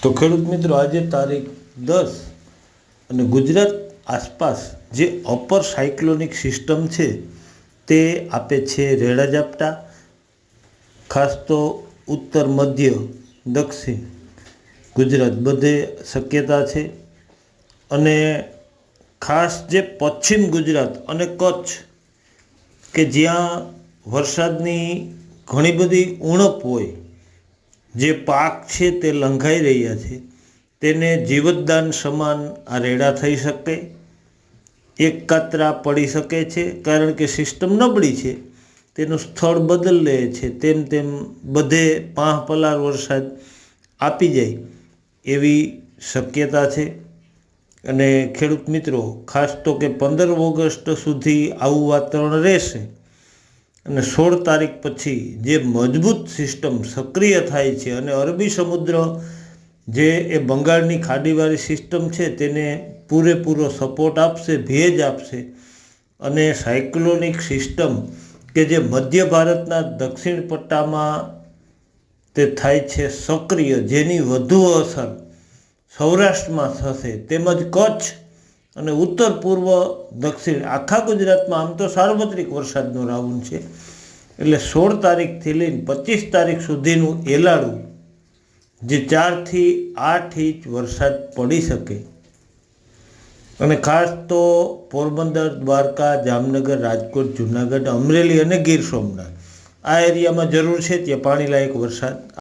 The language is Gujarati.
તો ખેડૂત મિત્રો, આજે તારીખ 10 અને ગુજરાત આસપાસ જે અપર સાયક્લોનિક સિસ્ટમ છે તે આપે છે રેડા ઝાપટા, ખાસ તો ઉત્તર, મધ્ય, દક્ષિણ ગુજરાત બધે શક્યતા છે. અને ખાસ જે પશ્ચિમ ગુજરાત અને કચ્છ કે જ્યાં વરસાદની ઘણી બધી ઉણપ હોય, જે પાક છે તે લંઘાઈ રહ્યા છે, તેને જીવતદાન સમાન આ રેડા થઈ શકે, એક કાતરા પડી શકે છે. કારણ કે સિસ્ટમ નબળી છે, તેનું સ્થળ બદલે છે, તેમ તેમ બધે પાંહ પલાર વરસાદ આપી જાય એવી શક્યતા છે. અને ખેડૂત મિત્રો, ખાસ તો કે 15 ઓગસ્ટ સુધી આવું વાતાવરણ રહેશે અને 16 તારીખ પછી જે મજબૂત સિસ્ટમ સક્રિય થાય છે અને અરબી સમુદ્ર જે એ બંગાળની ખાડીવાળી સિસ્ટમ છે તેને પૂરેપૂરો સપોર્ટ આપશે, ભેજ આપશે. અને સાયક્લોનિક સિસ્ટમ કે જે મધ્ય ભારતના દક્ષિણ પટ્ટામાં તે થાય છે સક્રિય, જેની વધુ અસર સૌરાષ્ટ્રમાં થશે, તેમજ કચ્છ અને ઉત્તર પૂર્વ દક્ષિણ આખા ગુજરાતમાં આમ તો સાર્વત્રિક વરસાદનો રાઉન્ડ છે. એટલે 16 તારીખથી લઈને 25 તારીખ સુધીનું એલાળું જે 4 થી 8 ઇંચ વરસાદ પડી શકે. અને ખાસ તો પોરબંદર, દ્વારકા, જામનગર, રાજકોટ, જુનાગઢ, અમરેલી અને ગીર સોમનાથ આ એરિયામાં જરૂર છે ત્યાં પાણીલાયક વરસાદ